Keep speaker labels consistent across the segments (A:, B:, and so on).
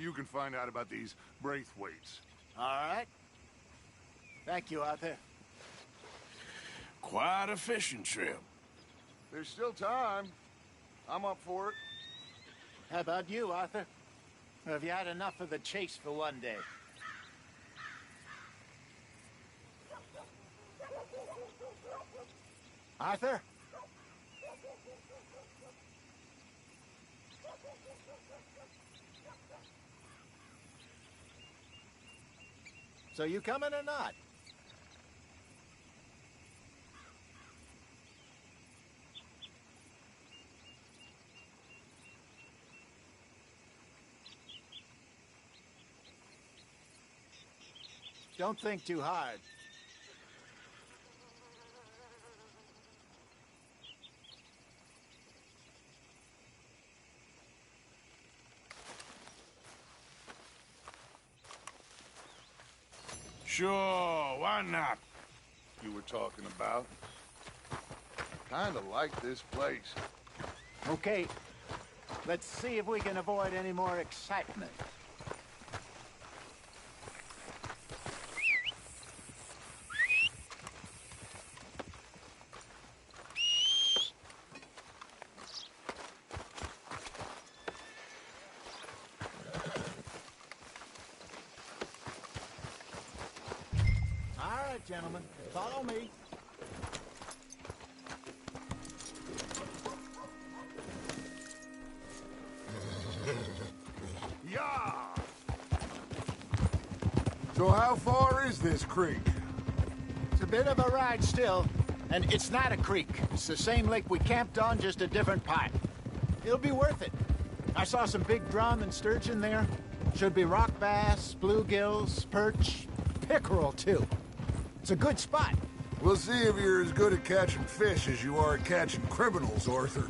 A: you can find out about these Braithwaites.
B: All right. Thank you, Arthur.
C: Quite a fishing trip.
A: There's still time. I'm up for it.
B: How about you, Arthur? Or have you had enough of the chase for one day? Arthur? So you coming or not? Don't think too hard.
C: Sure, why not?
A: You were talking about. Kinda like this place.
B: Okay, let's see if we can avoid any more excitement. All right, gentlemen, follow me.
A: Yeah! So how far is this creek?
B: It's a bit of a ride still, and it's not a creek. It's the same lake we camped on, just a different part. It'll be worth it. I saw some big drum and sturgeon there. Should be rock bass, bluegills, perch, pickerel too. It's a good spot.
A: We'll see if you're as good at catching fish as you are at catching criminals, Arthur.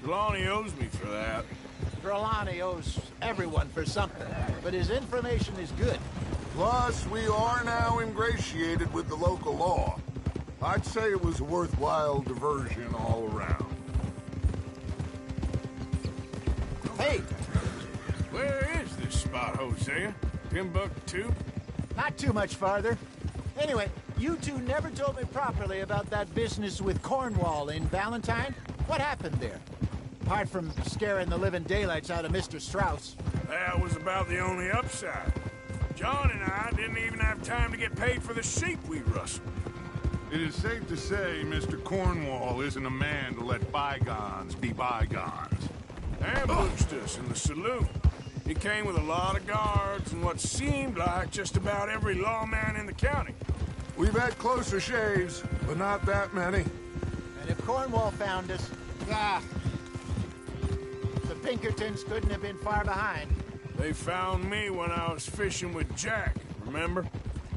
C: Trelawney owes me for that.
B: Trelawney owes everyone for something, but his information is good.
A: Plus, we are now ingratiated with the local law. I'd say it was a worthwhile diversion all around.
B: Hey,
C: Where is this spot, Hosea? Timbuktu?
B: not too much farther. Anyway, you two never told me properly about that business with Cornwall in Valentine. What happened there? Apart from scaring the living daylights out of Mr. Strauss.
C: That was about the only upside. John and I didn't even have time to get paid for the sheep we rustled.
A: It is safe to say Mr. Cornwall isn't a man to let bygones be bygones.
C: Ambushed us in the saloon. He came with a lot of guards and what seemed like just about every lawman in the county.
A: We've had closer shaves, but not that many.
B: And if Cornwall found us, the Pinkertons couldn't have been far behind.
C: They found me when I was fishing with Jack, remember?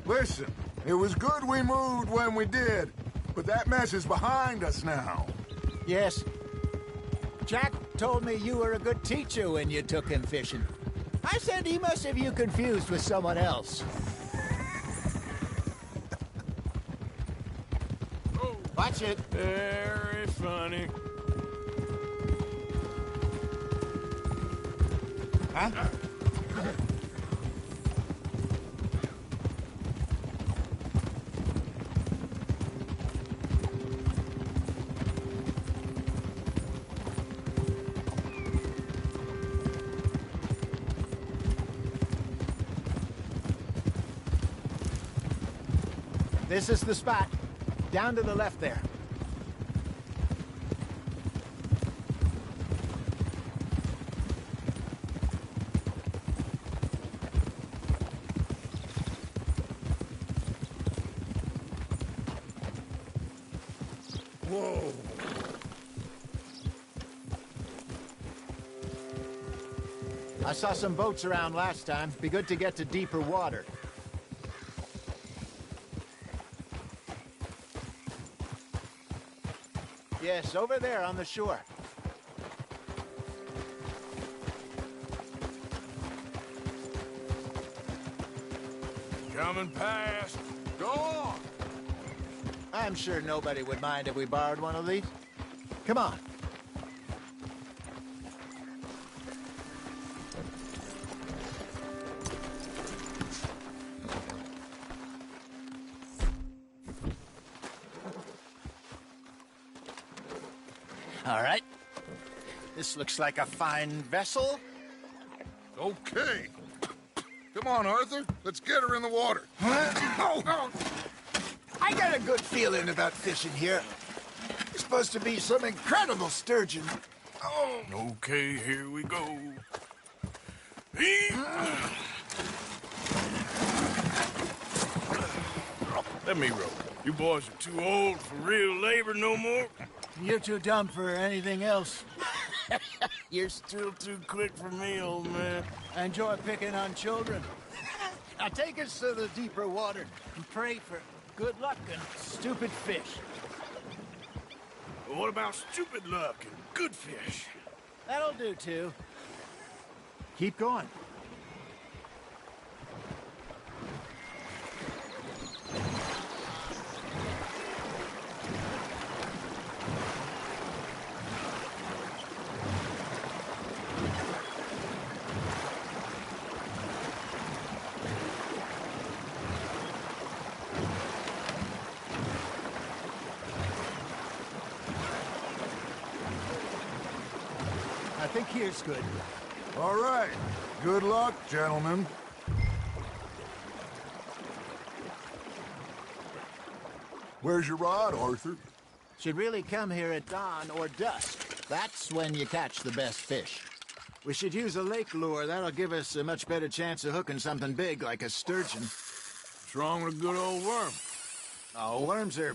A: Listen, it was good we moved when we did, but that mess is behind us now.
B: Yes. Jack told me you were a good teacher when you took him fishing. I said he must have you confused with someone else.
C: Oh,
B: Watch it.
C: very funny.
B: Huh? This is the spot. Down to the left there.
C: Whoa.
B: I saw some boats around last time. Be good to get to deeper water. Yes, over there on the shore.
C: Coming past.
A: Go on!
B: I'm sure nobody would mind if we borrowed one of these. Come on. All right. This looks like a fine vessel.
A: Okay. Come on, Arthur. Let's get her in the water. Oh.
B: I got a good feeling about fishing here. It's supposed to be some incredible sturgeon. Oh.
C: Okay, here we go. Let me row. You boys are too old for real labor no more.
B: You're too dumb for anything else.
C: You're still too quick for me, old man.
B: I enjoy picking on children. Now take us to the deeper water and pray for good luck and stupid fish.
C: Well, what about stupid luck and good fish?
B: That'll do, too. Keep going. I think here's good.
A: All right. Good luck, gentlemen. Where's your rod, Arthur?
B: Should really come here at dawn or dusk. That's when you catch the best fish. We should use a lake lure. That'll give us a much better chance of hooking something big like a sturgeon.
C: What's wrong with a good old worm?
B: Oh, worms are...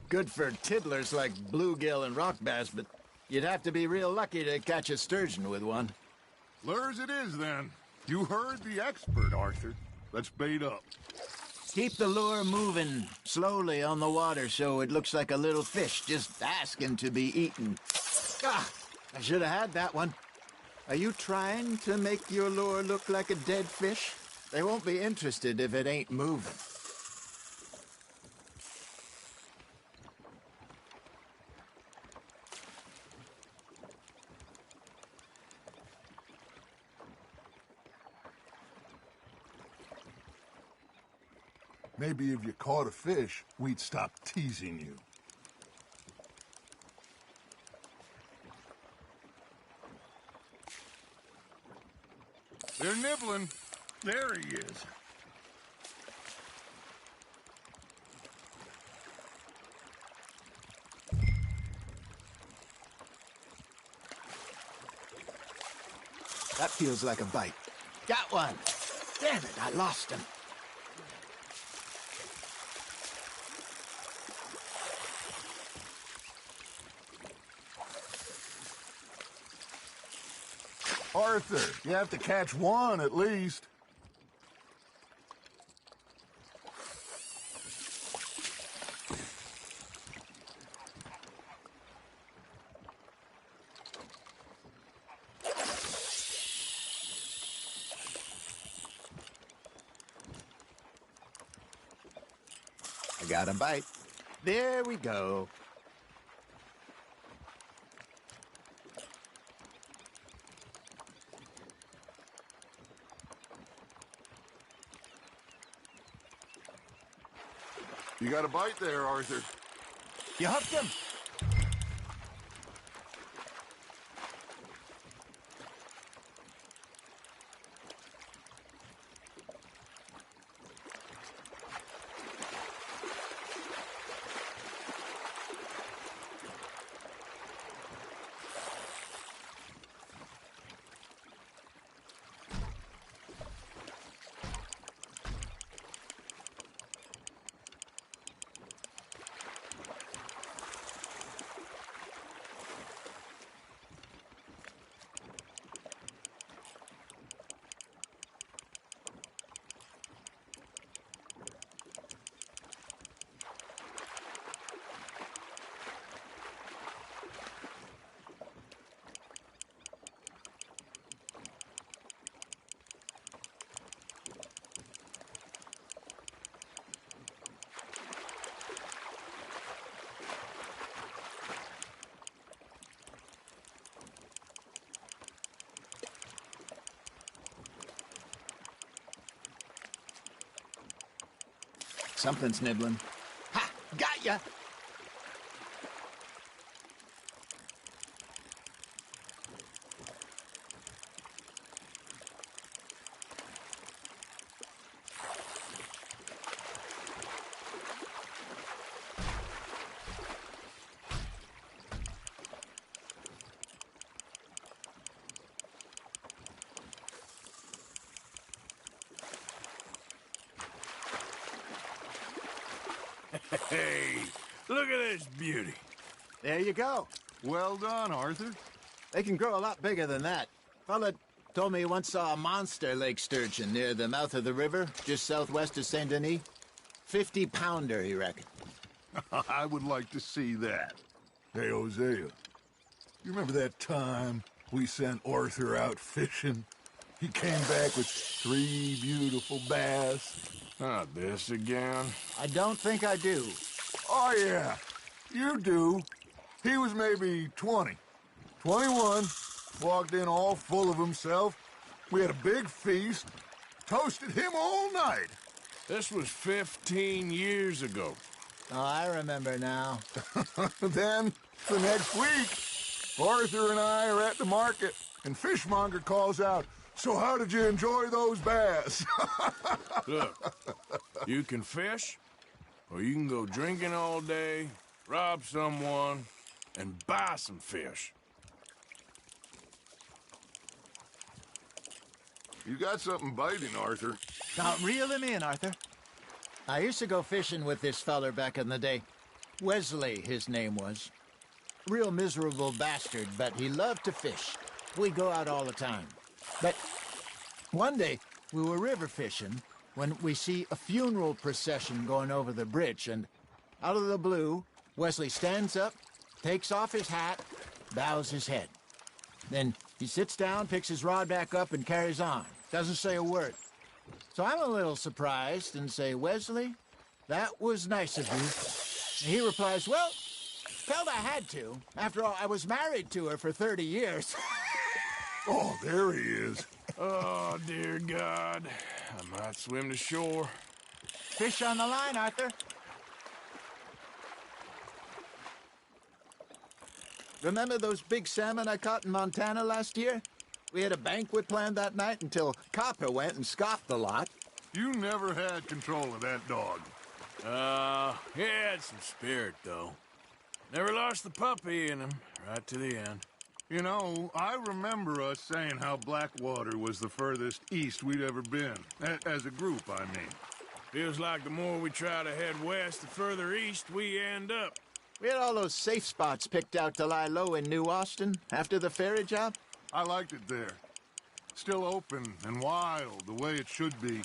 B: good for tiddlers like bluegill and rock bass, but you'd have to be real lucky to catch a sturgeon with one.
A: Lures it is, then. You heard the expert, Arthur. Let's bait up.
B: Keep the lure moving slowly on the water so it looks like a little fish just asking to be eaten. Ah, I should have had that one. Are you trying to make your lure look like a dead fish? They won't be interested if it ain't moving.
A: Maybe if you caught a fish, we'd stop teasing you. They're nibbling. There he is.
B: That feels like a bite. Got one. Damn it, I lost him.
A: Arthur, you have to catch one at least.
B: I got a bite. There we go.
A: You got a bite there, Arthur.
B: You hooked him. Something's nibbling. Ha! Got ya!
C: Hey, look at this beauty.
B: There you go.
A: Well done, Arthur.
B: They can grow a lot bigger than that. Fella told me he once saw a monster lake sturgeon near the mouth of the river, just southwest of Saint Denis. 50-pounder, he reckoned.
A: I would like to see that. Hey, Hosea, you remember that time we sent Arthur out fishing? He came back with 3 beautiful bass.
C: Not this again.
B: I don't think I do.
A: Oh, yeah, you do. He was maybe 20, 21, walked in all full of himself. We had a big feast, toasted him all night.
C: This was 15 years ago.
B: Oh, I remember now.
A: Then, the next week, Arthur and I are at the market, and Fishmonger calls out, "So how did you enjoy those bass?"
C: Look, you can fish, or you can go drinking all day, rob someone, and buy some fish.
A: You got something biting, Arthur.
B: Now, reel him in, Arthur. I used to go fishing with this feller back in the day. Wesley, his name was. Real miserable bastard, but he loved to fish. We'd go out all the time. But one day, we were river fishing when we see a funeral procession going over the bridge, and out of the blue, Wesley stands up, takes off his hat, bows his head. Then he sits down, picks his rod back up, and carries on. Doesn't say a word. So I'm a little surprised and say, "Wesley, that was nice of you." And he replies, "Well, felt I had to. After all, I was married to her for 30 years.
A: Oh, there he is.
C: Oh, dear God. I might swim to shore.
B: Fish on the line, Arthur. Remember those big salmon I caught in Montana last year? We had a banquet planned that night until Copper went and scoffed the lot.
A: You never had control of that dog.
C: He had some spirit, though. Never lost the puppy in him, right to the end.
A: You know, I remember us saying how Blackwater was the furthest east we'd ever been. As a group, I mean.
C: Feels like the more we try to head west, the further east we end up.
B: We had all those safe spots picked out to lie low in New Austin after the ferry job.
A: I liked it there. Still open and wild, the way it should be.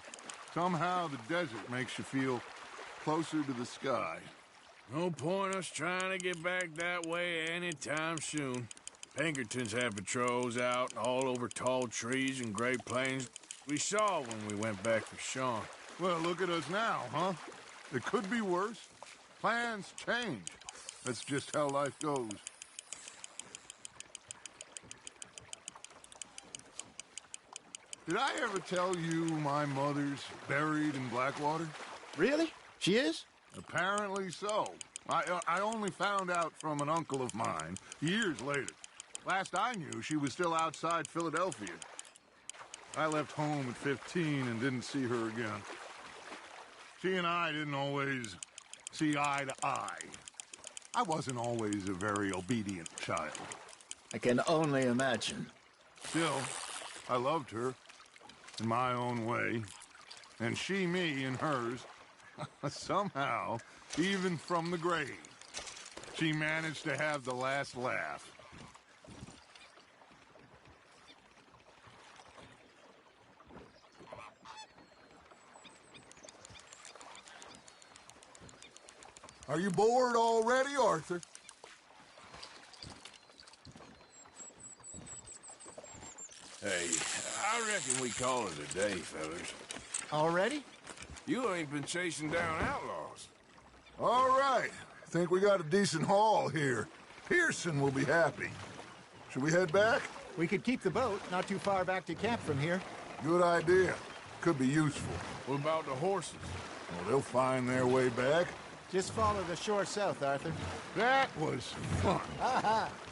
A: Somehow the desert makes you feel closer to the sky.
C: No point us trying to get back that way anytime soon. Pinkertons had patrols out all over tall trees and Great Plains. We saw when we went back for Sean.
A: Well, look at us now, huh? It could be worse. Plans change. That's just how life goes. Did I ever tell you my mother's buried in Blackwater?
B: Really? She is?
A: Apparently so. I only found out from an uncle of mine years later. Last I knew, she was still outside Philadelphia. I left home at 15 and didn't see her again. She and I didn't always see eye to eye. I wasn't always a very obedient child.
B: I can only imagine.
A: Still, I loved her in my own way, and she me in hers. Somehow, even from the grave, she managed to have the last laugh. Are you bored already, Arthur?
C: Hey, I reckon we call it a day, fellas.
B: Already?
C: You ain't been chasing down outlaws.
A: All right. Think we got a decent haul here. Pearson will be happy. Should we head back?
B: We could keep the boat not too far back to camp from here.
A: Good idea. Could be useful.
C: What about the horses?
A: Well, they'll find their way back.
B: Just follow the shore south, Arthur.
A: That was fun.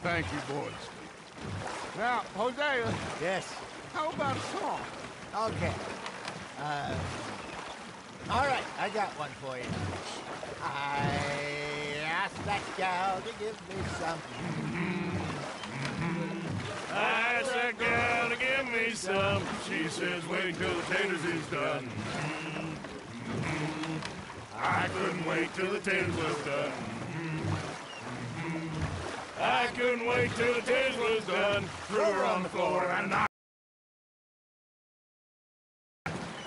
A: Thank you, boys. Now, Hosea,
B: Yes.
A: how about a song?
B: Okay. All right, I got one for you. I asked that gal to give me some.
C: I asked that gal to give me some. She says, wait till the taters is done. I couldn't wait till the taters was done. I couldn't wait till the taters was done. Threw her on the floor and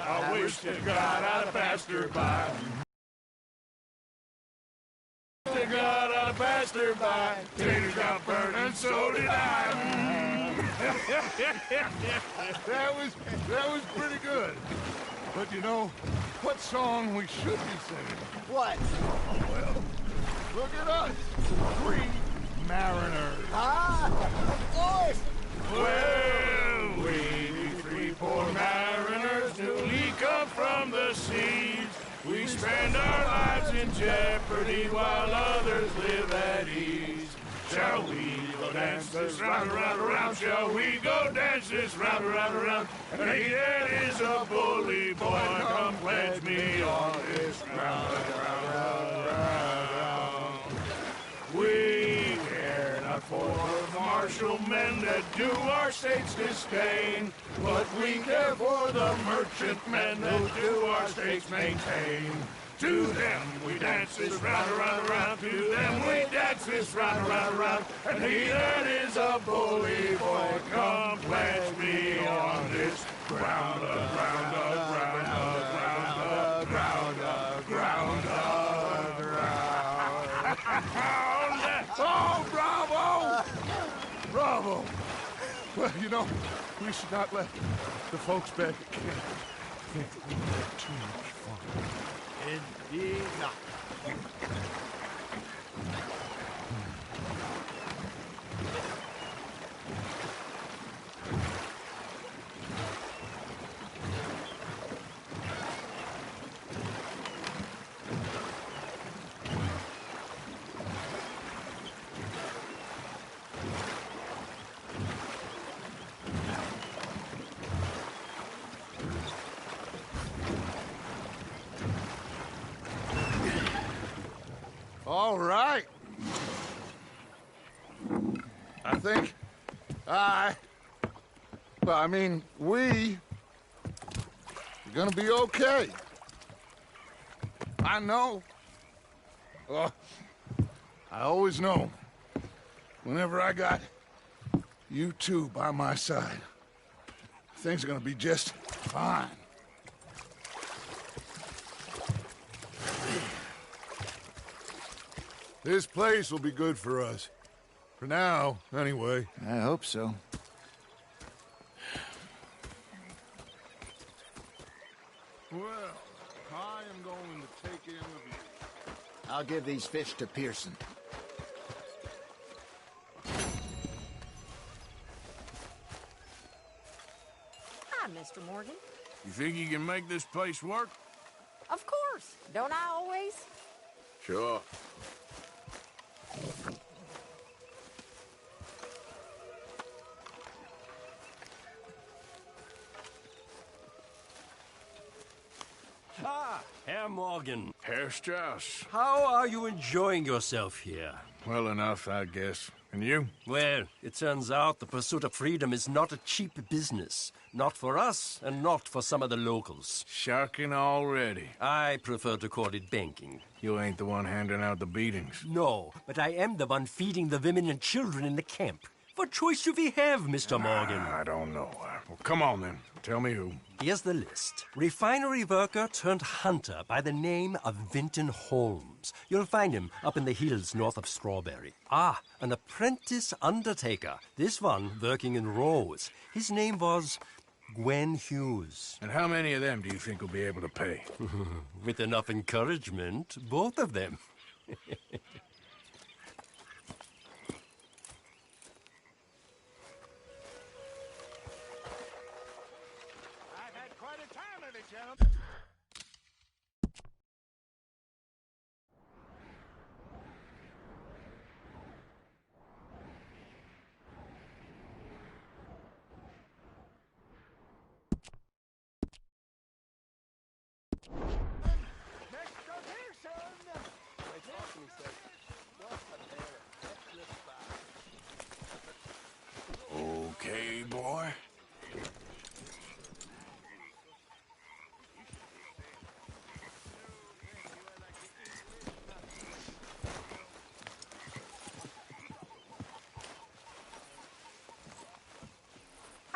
C: I wish to God I'd passed her by. To God I passed her by. Taters got burned and so did I.
A: That was pretty good. But you know, what song we should be singing?
B: What?
A: Well, look at us. 3 mariners.
B: Of course.
C: Well, we 3 poor mariners newly come from the seas. We spend our lives in jeopardy while others live at ease. Shall we go dance this round, around, around? Shall we go dance this round, around, around? And he that is a bully boy, come pledge me on this ground, round. We care not for martial men that do our state's disdain, but we care for the merchant men that do our state's maintain. To them we dance this round, around, around. To them we dance this round, around, around. And he that is a bully boy, come pledge me on this ground, ground, ground, ground, ground, ground, ground.
A: Oh, bravo! Bravo! Well, you know, we should not let the folks back at camp think that we had too much fun.
B: Indeed not.
A: All right. I think we are gonna be okay. I know. I always know. Whenever I got you two by my side, things are gonna be just fine. This place will be good for us. For now, anyway.
B: I hope so.
A: Well, I am going to take in the view.
B: I'll give these fish to Pearson.
D: Hi, Mr. Morgan.
C: You think you can make this place work?
D: Of course. Don't I always?
C: Sure.
E: Ah, Herr Morgan.
C: Herr Strauss.
E: How are you enjoying yourself here?
C: Well enough, I guess. And you?
E: Well, it turns out the pursuit of freedom is not a cheap business. Not for us, and not for some of the locals.
C: Sharking already.
E: I prefer to call it banking.
C: You ain't the one handing out the beatings.
E: No, but I am the one feeding the women and children in the camp. What choice do we have, Mr. Morgan?
C: I don't know. Well, come on then. Tell me who.
E: Here's the list. Refinery worker turned hunter by the name of Vinton Holmes. You'll find him up in the hills north of Strawberry. Ah, an apprentice undertaker. This one working in rows. His name was Gwen Hughes.
C: And how many of them do you think will be able to pay?
E: With enough encouragement, both of them.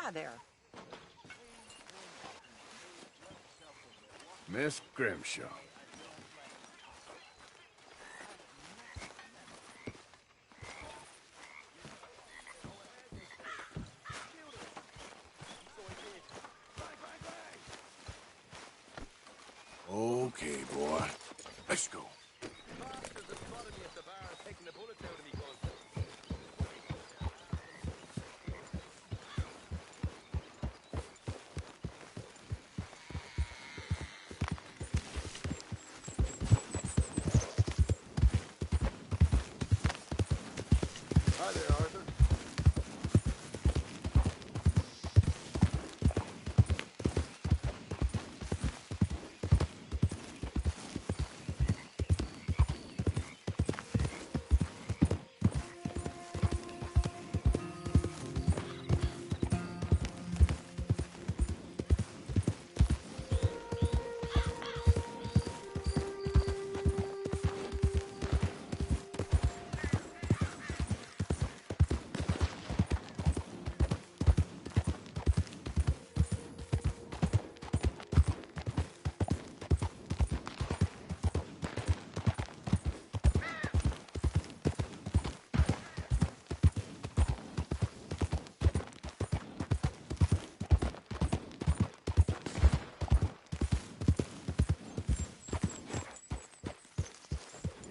D: Hi there.
C: Miss Grimshaw. Okay, boy. Let's go.
A: Hi there, Arthur.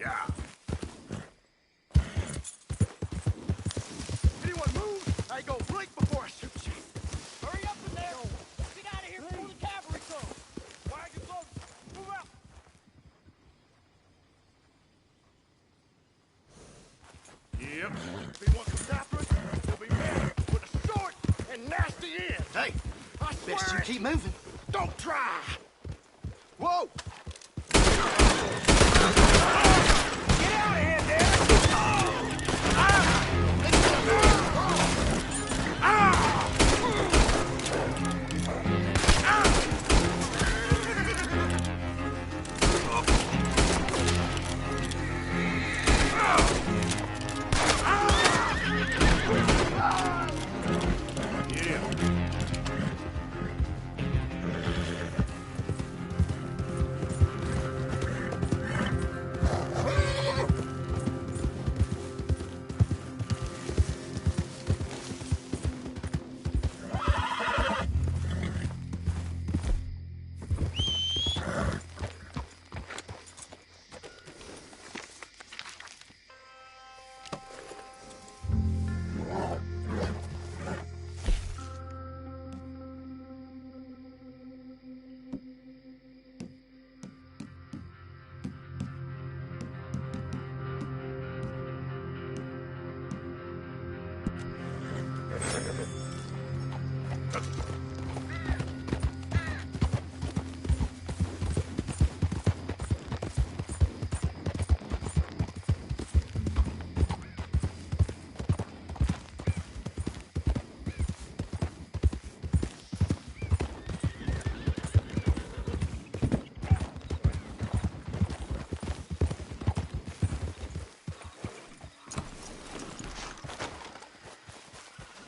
C: Yeah.
F: Anyone move? I go blink before I shoot you. Hurry up in there! Get out of here before the cavalry comes! Wagons on! Move out!
C: Yep.
F: If he wants to after us, he'll be met with a short and nasty end.
B: Hey,
F: I swear
B: best you
F: it.
B: keep moving.
F: Don't try! Whoa! Get out of here, Dad!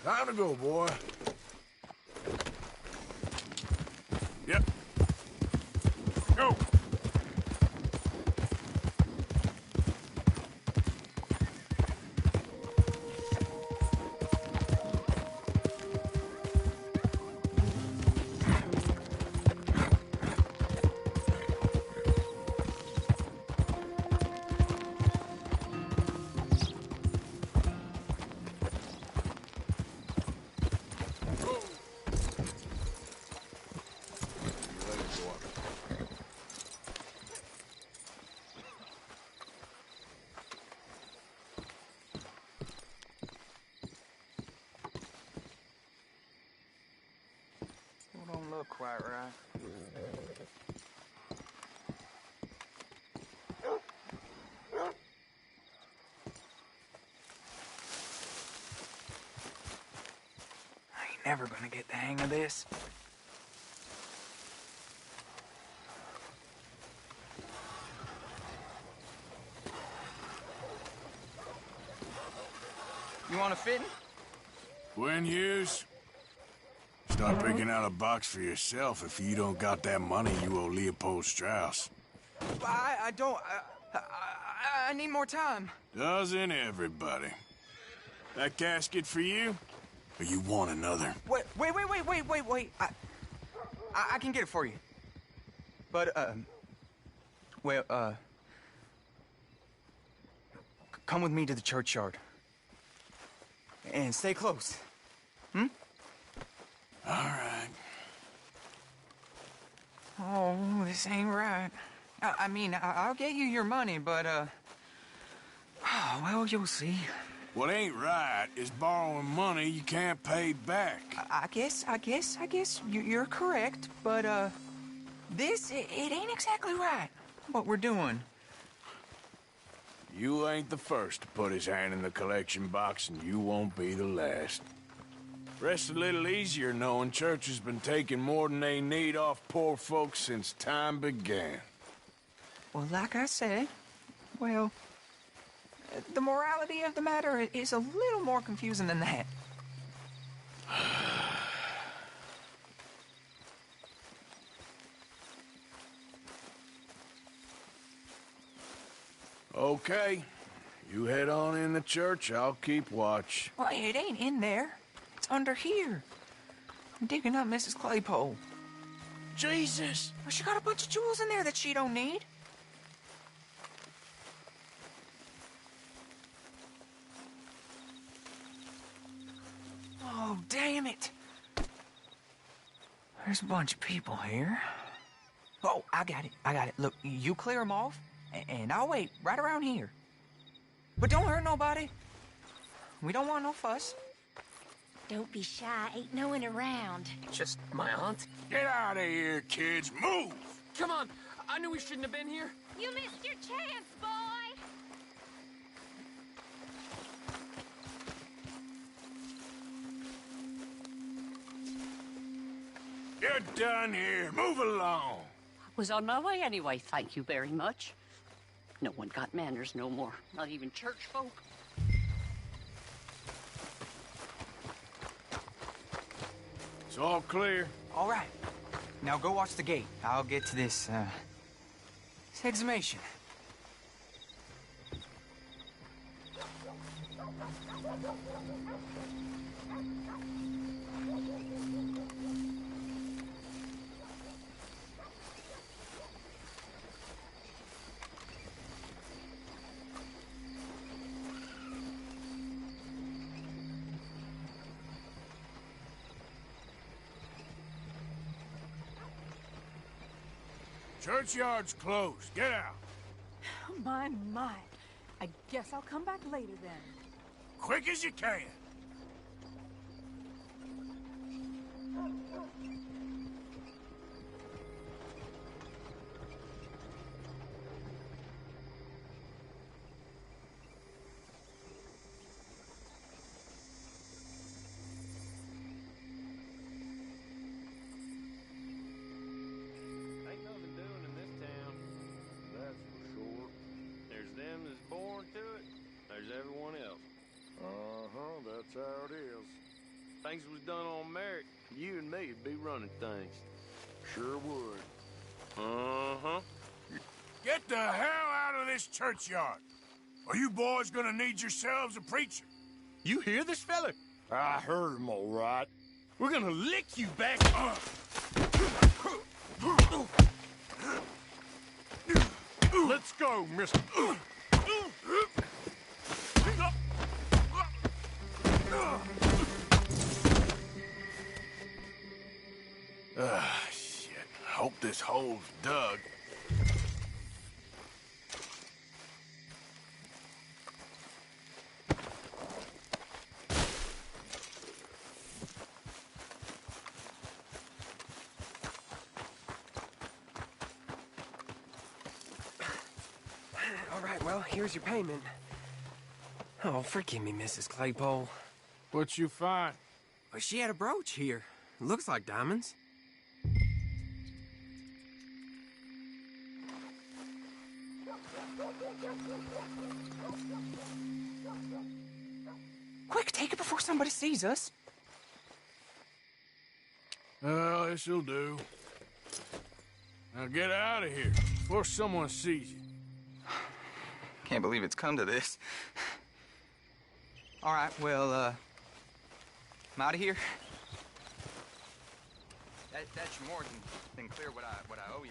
C: Time to go, boy. Yep. Go!
F: Don't look quite right. I ain't never gonna get the hang of this. You want a fitting?
C: When use? Start picking out a box for yourself if you don't got that money you owe Leopold Strauss.
F: I don't... I need more time.
C: Doesn't everybody? That casket for you? Or you want another?
F: Wait. I can get it for you. But, come with me to the churchyard. And stay close. Hmm?
C: All right.
F: Oh, this ain't right. I mean, I'll get you your money, but, well, you'll see.
C: What ain't right is borrowing money you can't pay back.
F: I guess you're correct, but, it ain't exactly right, what we're doing.
C: You ain't the first to put his hand in the collection box, and you won't be the last. Rests a little easier knowing church has been taking more than they need off poor folks since time began.
F: Well, like I said, well, the morality of the matter is a little more confusing than that.
C: Okay. You head on in the church, I'll keep watch.
F: Well, it ain't in there. It's under here. I'm digging up Mrs. Claypole.
C: Jesus!
F: Well, she got a bunch of jewels in there that she don't need. Oh, damn it. There's a bunch of people here. Oh, I got it. Look, you clear them off, and I'll wait right around here. But don't hurt nobody. We don't want no fuss.
G: Don't be shy. Ain't no one around.
H: Just my aunt?
C: Get out of here, kids. Move!
H: Come on. I knew we shouldn't have been here.
G: You missed your chance, boy!
C: You're done here. Move along.
I: Was on my way anyway, thank you very much. No one got manners no more, not even church folk.
C: It's all clear.
F: All right. Now go watch the gate. I'll get to this exhumation.
C: Churchyard's closed. Get out.
J: My. I guess I'll come back later then.
C: Quick as you can.
K: Everyone else. That's how it is. Things was done on merit, you and me'd be running things. Sure would.
C: Get the hell out of this churchyard. Are you boys gonna need yourselves a preacher?
K: You hear this fella? I heard him all right. We're gonna lick you back. Let's go, mister.
C: Shit. Hope this hole's dug.
H: All right, well, here's your payment. Oh, forgive me, Mrs. Claypole.
C: What'd you find?
H: Well, she had a brooch here. Looks like diamonds.
F: Quick, take it before somebody sees us.
C: Well, this'll do. Now get out of here before someone sees you.
F: Can't believe it's come to this. All right, well, I'm out of here. That should more than clear what I owe you.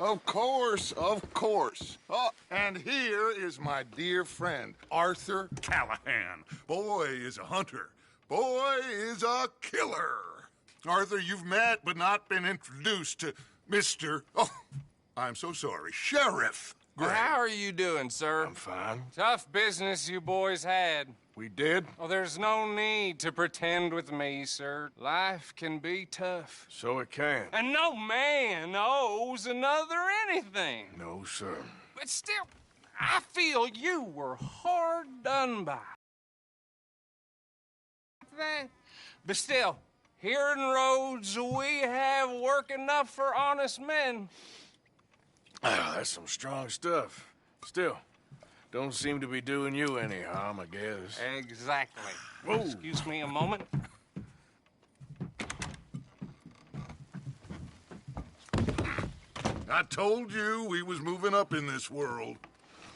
A: Of course, of course. Oh, and here is my dear friend, Arthur Callahan. Boy is a hunter. Boy is a killer. Arthur, you've met but not been introduced to Mr. Oh, I'm so sorry, Sheriff Gray.
H: How are you doing, sir?
C: I'm fine.
H: Tough business you boys had.
C: We did?
H: Oh, there's no need to pretend with me, sir. Life can be tough.
C: So it can.
H: And no man owes another anything.
C: No, sir.
H: But still, I feel you were hard done by. But still, here in Rhodes, we have work enough for honest men.
C: Oh, that's some strong stuff. Still, don't seem to be doing you any harm, I guess.
H: Exactly.
C: Whoa.
H: Excuse me a moment.
A: I told you we was moving up in this world.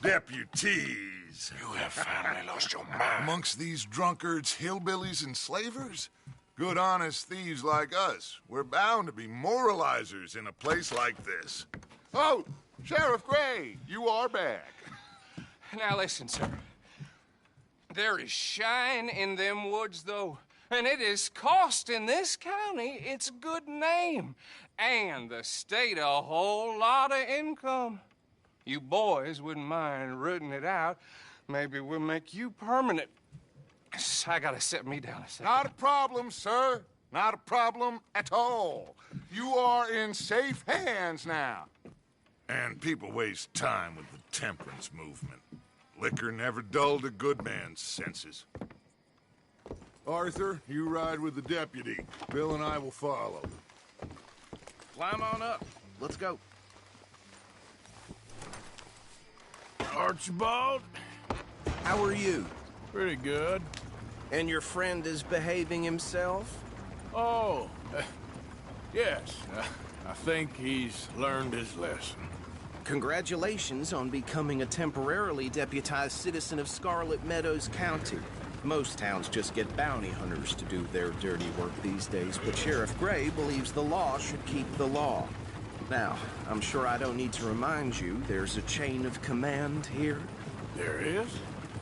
A: Deputies.
C: You have finally lost your mind.
A: Amongst these drunkards, hillbillies, and slavers? Good, honest thieves like us. We're bound to be moralizers in a place like this. Oh, Sheriff Gray, you are back.
H: Now listen, sir. There is shine in them woods, though, and it is costing this county its good name and the state a whole lot of income. You boys wouldn't mind rooting it out. Maybe we'll make you permanent. I gotta set me down a second.
A: Not a problem, sir. Not a problem at all. You are in safe hands now. And people waste time with the temperance movement. Liquor never dulled a good man's senses. Arthur, you ride with the deputy. Bill and I will follow.
L: Climb on up. Let's go.
C: Archibald?
L: How are you?
C: Pretty good.
L: And your friend is behaving himself?
C: Oh, yes. I think he's learned his lesson.
L: Congratulations on becoming a temporarily deputized citizen of Scarlet Meadows County. Most towns just get bounty hunters to do their dirty work these days, but Sheriff Gray believes the law should keep the law. Now, I'm sure I don't need to remind you there's a chain of command here.
C: There is?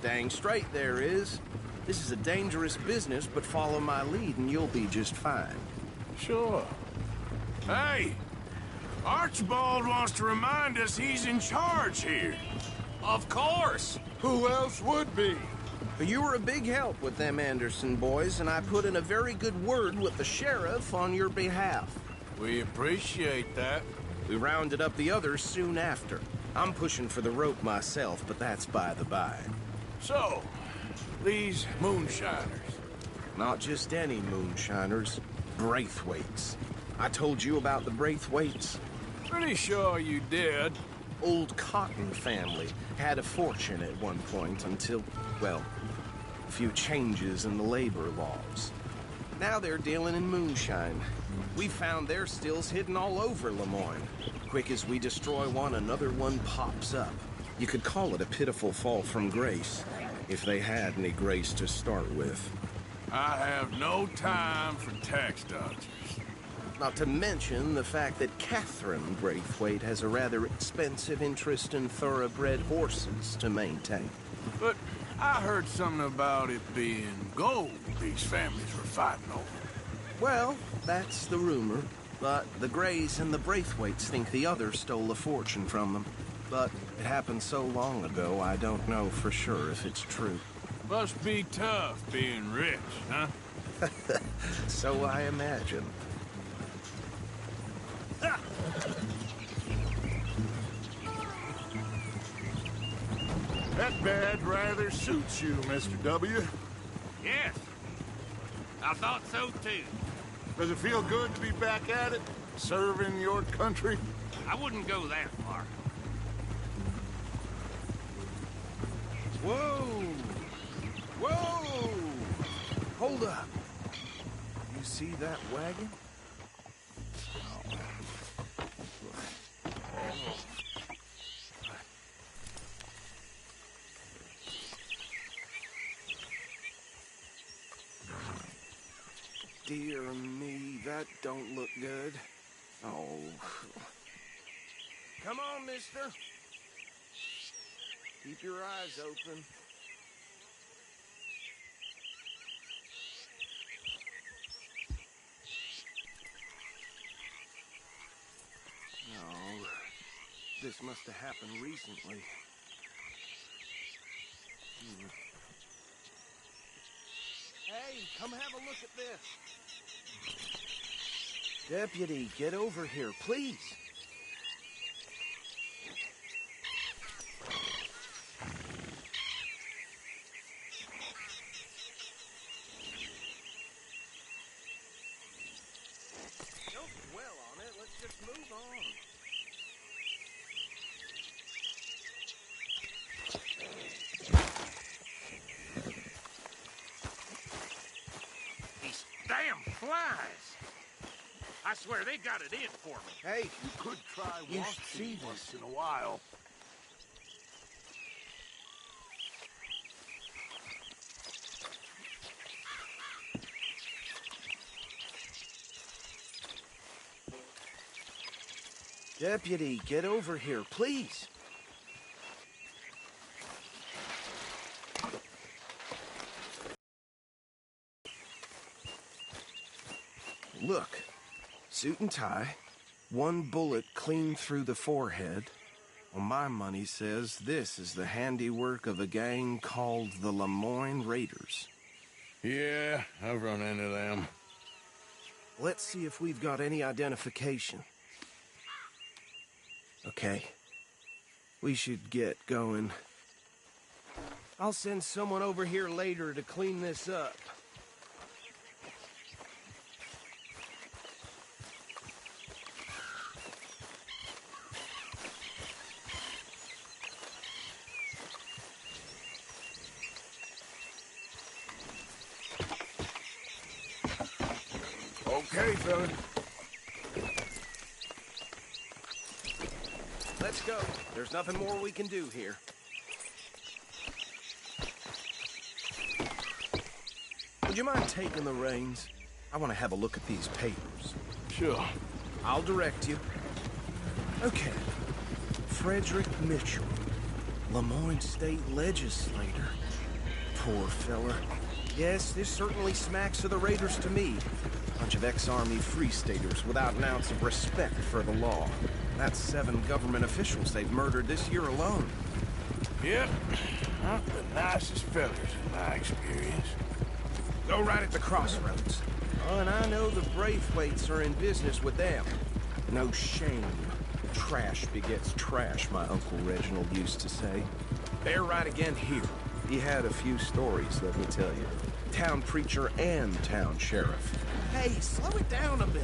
L: Dang straight there is. This is a dangerous business, but follow my lead and you'll be just fine.
C: Sure. Hey! Archibald wants to remind us he's in charge here.
L: Of course!
A: Who else would be?
L: You were a big help with them Anderson boys, and I put in a very good word with the sheriff on your behalf.
C: We appreciate that.
L: We rounded up the others soon after. I'm pushing for the rope myself, but that's by the by.
C: So, these moonshiners.
L: Not just any moonshiners. Braithwaites. I told you about the Braithwaites.
C: Pretty sure you did.
L: Old Cotton family had a fortune at one point until, well, a few changes in the labor laws. Now they're dealing in moonshine. We found their stills hidden all over Lemoyne. Quick as we destroy one, another one pops up. You could call it a pitiful fall from grace, if they had any grace to start with.
C: I have no time for tax dodgers.
L: Not to mention the fact that Catherine Braithwaite has a rather expensive interest in thoroughbred horses to maintain.
C: But I heard something about it being gold these families were fighting over.
L: Well, that's the rumor. But the Greys and the Braithwaites think the others stole a fortune from them. But it happened so long ago, I don't know for sure if it's true.
C: Must be tough being rich, huh?
L: So I imagine.
A: That badge rather suits you, Mr. W.
M: Yes. I thought so, too.
A: Does it feel good to be back at it? Serving your country?
M: I wouldn't go that far.
L: Whoa! Whoa! Hold up. You see that wagon? Dear me, that don't look good. Oh. Come on, mister. Keep your eyes open. No. This must have happened recently. Hey, come have a look at this. Deputy, get over here, please. Don't dwell on it. Let's just move on.
M: These damn flies. I swear they got it in for me.
L: Hey,
A: You could try
L: You
A: washing
L: see this.
A: once in a while.
L: Deputy, get over here, please. Look, suit and tie, one bullet clean through the forehead. Well, my money says this is the handiwork of a gang called the Lemoyne Raiders.
C: Yeah, I've run into them.
L: Let's see if we've got any identification. Okay. We should get going. I'll send someone over here later to clean this up.
A: Okay, fella.
L: Let's go. There's nothing more we can do here. Would you mind taking the reins? I want to have a look at these papers.
C: Sure.
L: I'll direct you. Okay. Frederick Mitchell, Lemoyne State Legislator. Poor fella. Yes, this certainly smacks of the Raiders to me. Bunch of ex-Army Free Staters without an ounce of respect for the law. That's 7 government officials they've murdered this year alone.
C: Yep. Not the nicest fellas in my experience.
L: Go right at the crossroads. Oh, and I know the Braithwaites are in business with them. No shame. Trash begets trash, my Uncle Reginald used to say. They're right again here. He had a few stories, let me tell you. Town preacher and town sheriff. Hey, slow it down a bit.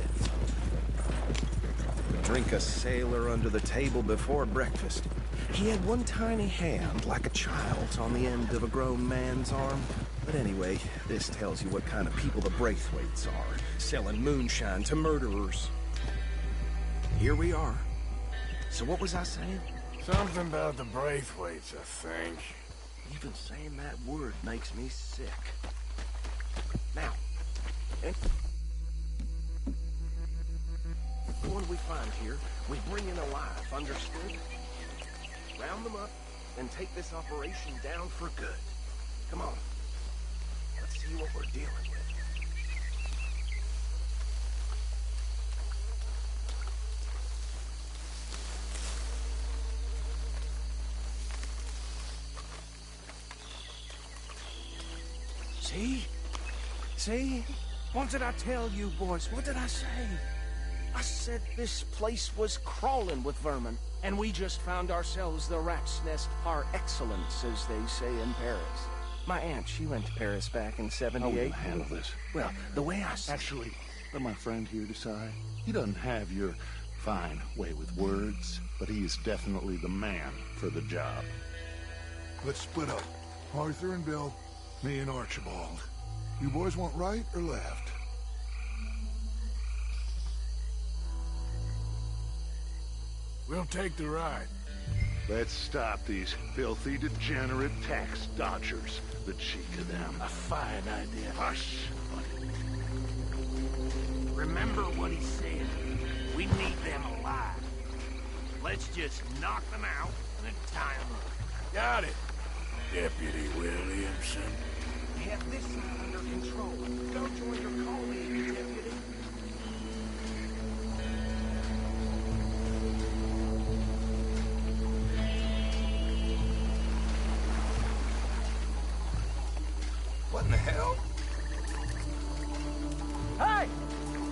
L: Drink a sailor under the table before breakfast. He had one tiny hand, like a child's, on the end of a grown man's arm. But anyway, this tells you what kind of people the Braithwaites are, selling moonshine to murderers. Here we are. So what was I saying?
C: Something about the Braithwaites, I think.
L: Even saying that word makes me sick. Now, Anyone we find here, we bring in alive, understood? Round them up, and take this operation down for good. Come on. Let's see what we're dealing with. See? See? What did I tell you, boys? What did I say? I said this place was crawling with vermin, and we just found ourselves the rat's nest par excellence, as they say in Paris. My aunt, she went to Paris back in '78.
A: How are we gonna handle this?
L: Well, the way I...
A: Actually, let my friend here decide. He doesn't have your fine way with words, but he is definitely the man for the job. Let's split up. Arthur and Bill, me and Archibald. You boys want right or left?
C: We'll take the ride.
A: Let's stop these filthy, degenerate tax dodgers. The cheek of them.
M: A fine idea.
A: Hush.
M: Remember what he said. We need them alive. Let's just knock them out and then tie them up.
C: Got it, Deputy Williamson.
L: Have this side under control. Go join your colleague, Deputy.
C: What in the hell?
F: Hey!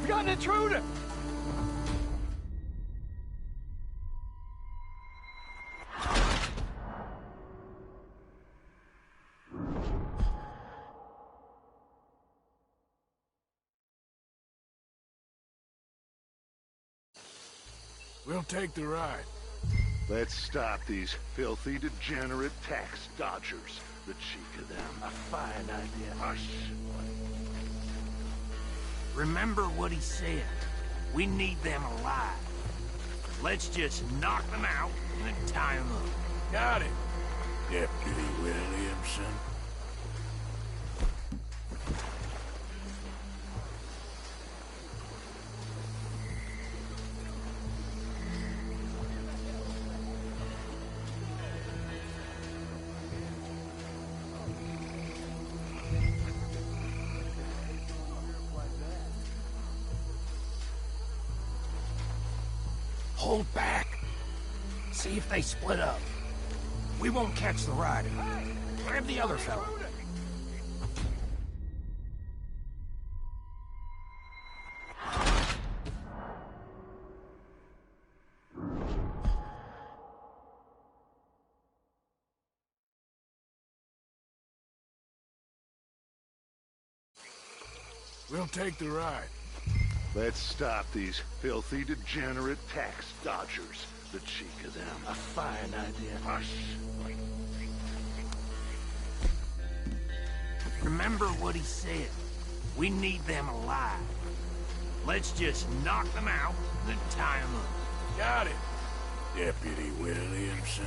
F: We got an intruder!
C: We'll take the ride.
A: Let's stop these filthy, degenerate tax dodgers. The cheek of them.
M: A fine idea.
A: Hush.
M: Remember what he said. We need them alive. Let's just knock them out and then tie them up.
C: Got it, Deputy Williamson.
M: Hold back. See if they split up. We won't catch the rider. Grab the other fellow.
C: We'll take the ride.
A: Let's stop these filthy, degenerate tax dodgers. The cheek of them.
M: A fine idea.
A: Hush.
M: Remember what he said. We need them alive. Let's just knock them out and then tie them up.
C: Got it, Deputy Williamson.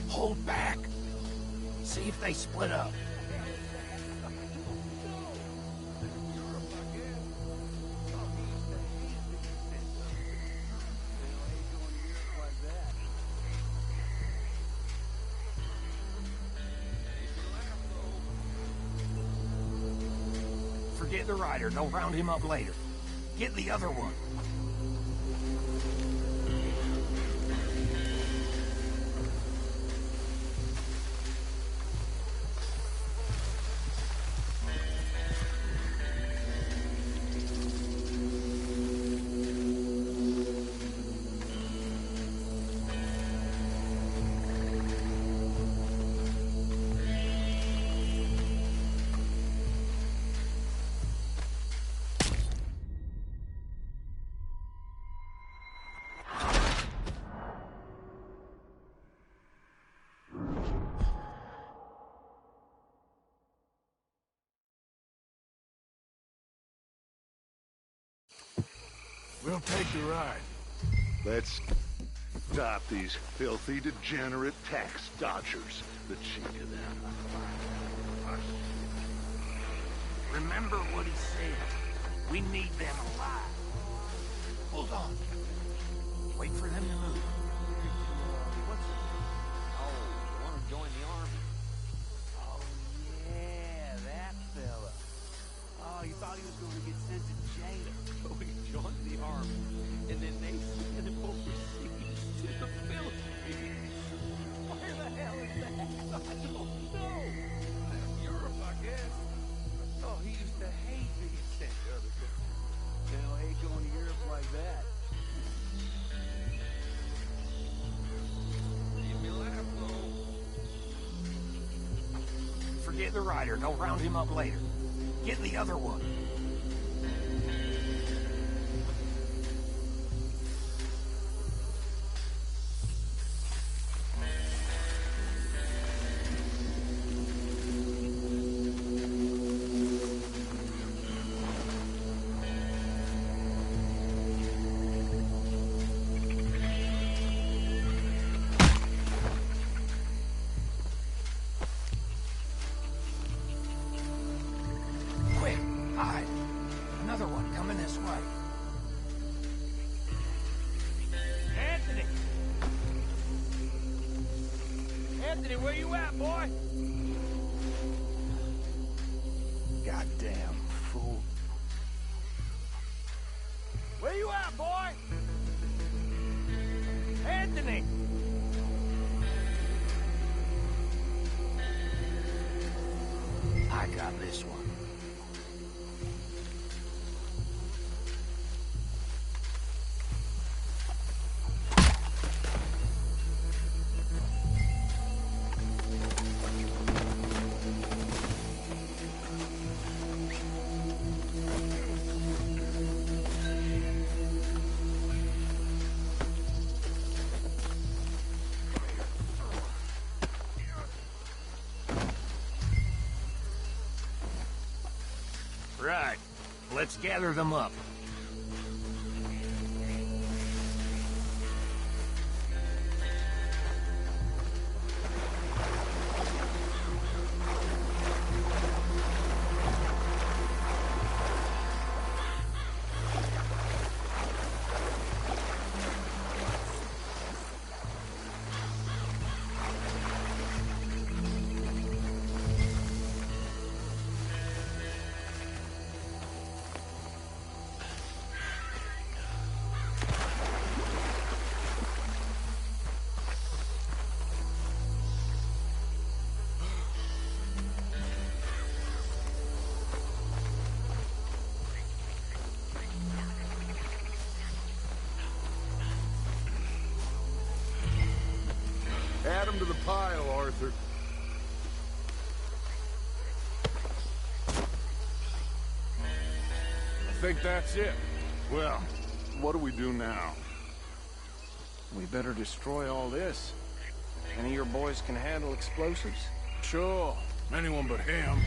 M: Hold back. See if they split up. Forget the rider. Don't round him up later. Get the other one.
C: We'll take the ride.
A: Let's stop these filthy, degenerate tax dodgers. The cheek of them. Hush.
M: Remember what he said. We need them alive.
F: Hold on. Wait for them to move.
N: What's it? Oh, you want to join the army? Oh, yeah, that fella. Oh, you thought he was going to get sent to jail. So he joined the army. And then they sent him overseas to the Philippines. Where the hell is that? I don't know. Europe, I guess. Oh, he used to hate being sent to other countries. Now, hate going to Europe like that. Give me a laugh, though.
F: Forget the rider. Don't round him up later. Get the other one.
M: Where you at, boy?
F: Goddamn fool.
M: Where you at, boy? Anthony!
F: I got this one.
M: Right. Let's gather them up.
A: Add them to the pile, Arthur.
C: I think that's it.
A: Well, what do we do now?
L: We better destroy all this. Any of your boys can handle explosives?
C: Sure. Anyone but him.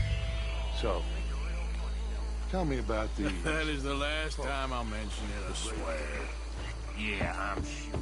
A: So, tell me about these.
C: That is the last time I'll mention it, I swear.
M: Yeah, I'm sure.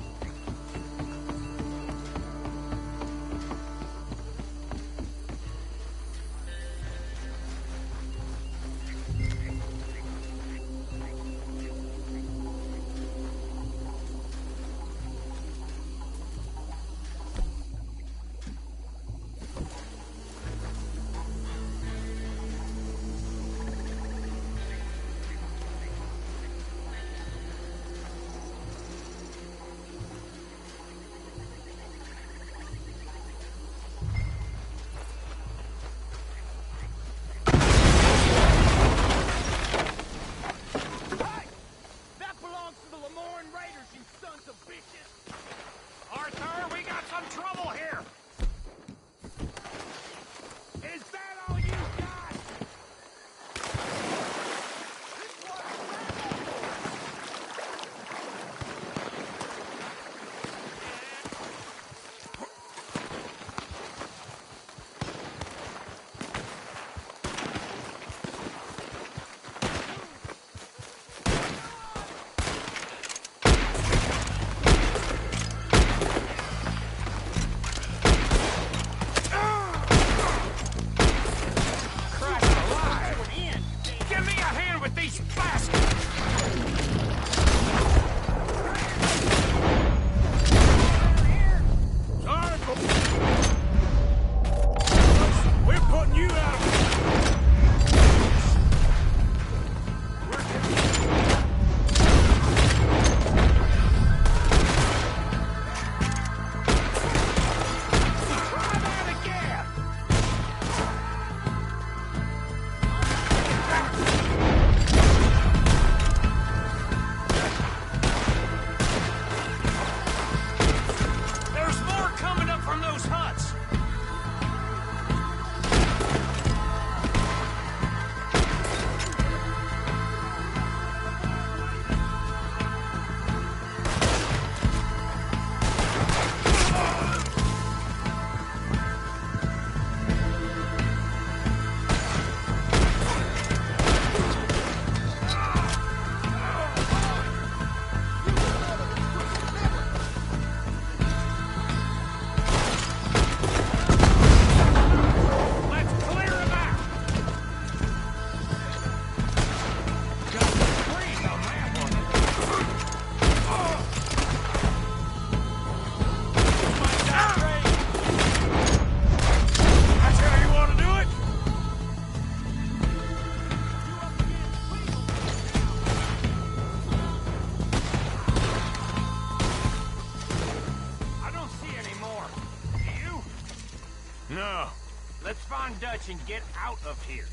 M: Let's find Dutch and get out of here.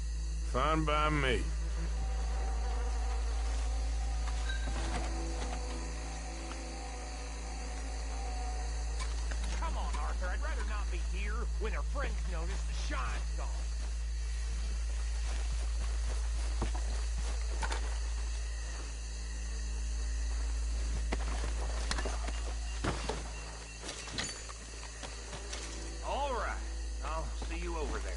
C: Fine by me.
M: Come on, Arthur. I'd rather not be here when our friends notice the shine's gone. All right. I'll see you over there.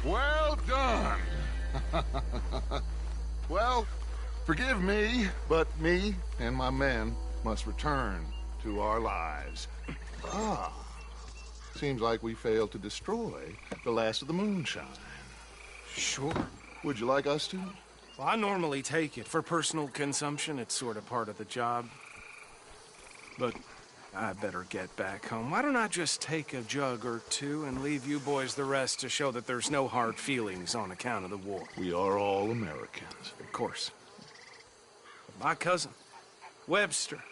A: Well done. Well, forgive me, but me and my men must return to our lives. Seems like we failed to destroy the last of the moonshine.
L: Sure.
A: Would you like us to?
L: Well, I normally take it. For personal consumption, it's sort of part of the job. But I better get back home. Why don't I just take a jug or two and leave you boys the rest to show that there's no hard feelings on account of the war?
A: We are all Americans.
L: Of course. But my cousin, Webster,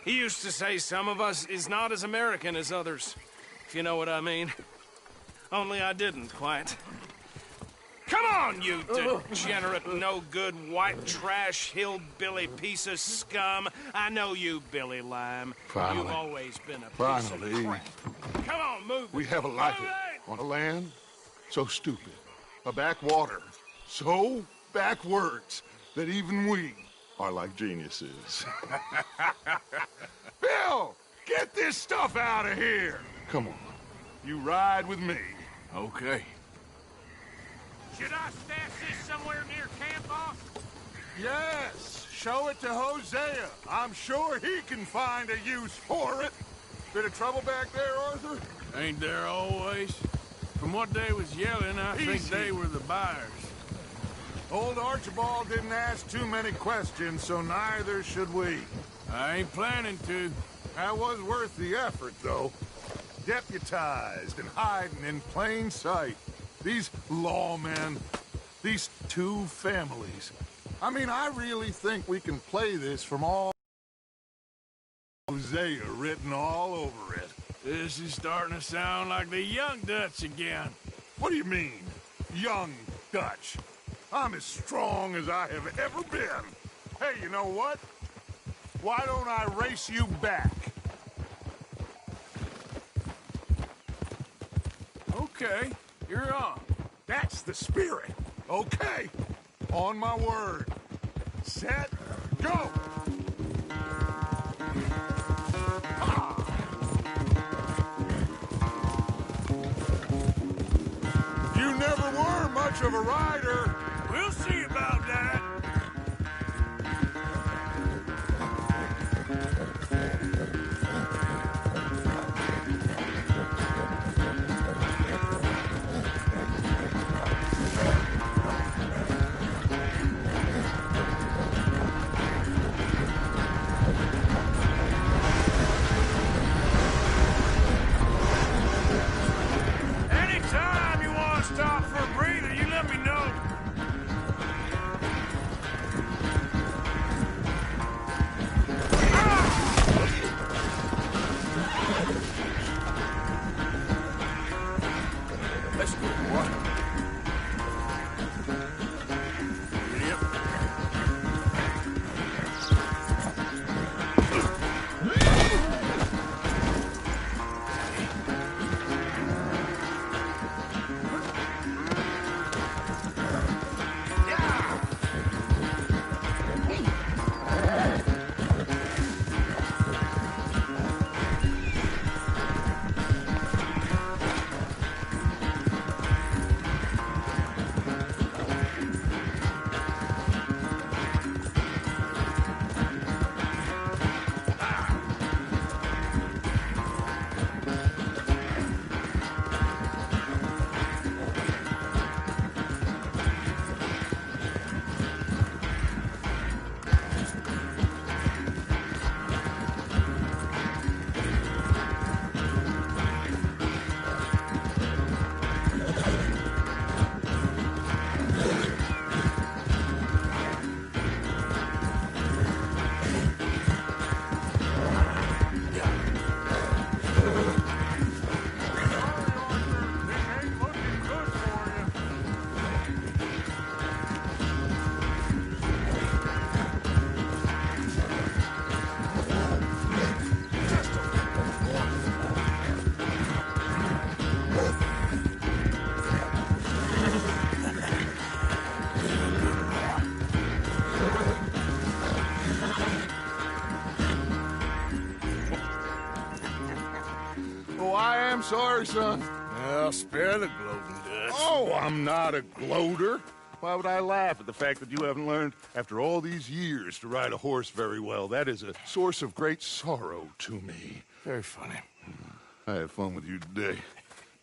L: he used to say some of us is not as American as others, if you know what I mean. Only I didn't quite. Come on, you degenerate, no-good, white trash, hillbilly piece of scum. I know you, Billy Lime.
A: Finally.
L: You've always been a piece of crap. Come on, move.
A: We have a life on a land so stupid, a backwater so backwards that even we are like geniuses. Bill, get this stuff out of here. Come on, you ride with me.
C: Okay.
M: Should I stash this somewhere near camp, boss?
A: Yes, show it to Hosea. I'm sure he can find a use for it. Bit of trouble back there, Arthur?
C: Ain't there always? From what they was yelling, I think they were the buyers.
A: Old Archibald didn't ask too many questions, so neither should we.
C: I ain't planning to.
A: That was worth the effort, though. Deputized and hiding in plain sight. These lawmen, these two families. I mean, I really think we can play this from all Hosea written all over it.
C: This is starting to sound like the young Dutch again.
A: What do you mean, young Dutch? I'm as strong as I have ever been. Hey, you know what? Why don't I race you back?
C: Okay. You're on.
A: That's the spirit. Okay. On my word. Set. Go! You never were much of a rider.
C: We'll see about that.
M: Anytime you want to stop for a breather, you let me know.
A: I am sorry, son.
C: Well, spare the gloating, Dutch.
A: Oh, I'm not a gloater. Why would I laugh at the fact that you haven't learned, after all these years, to ride a horse very well? That is a source of great sorrow to me.
C: Very funny.
A: I had fun with you today.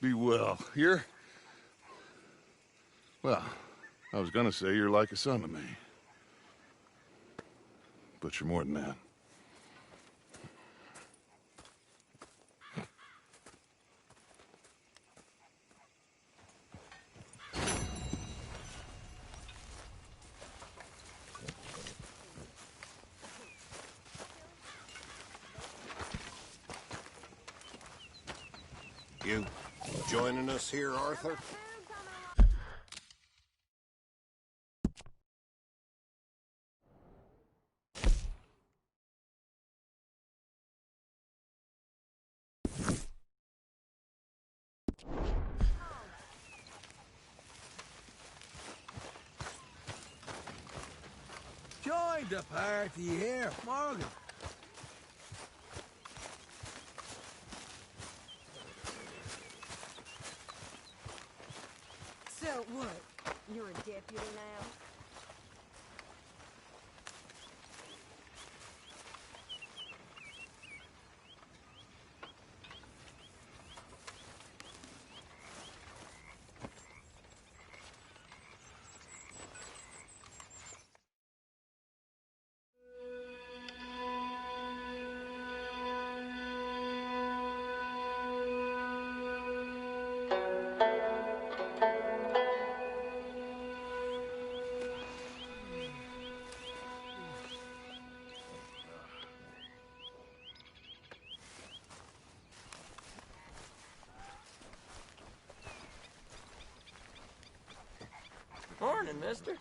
A: Be well. Here? Well, I was gonna say you're like a son to me. But you're more than that.
O: You joining us here, Arthur?
M: Join the party here, Morgan.
D: So what? You're a deputy now?
F: Morning, mister.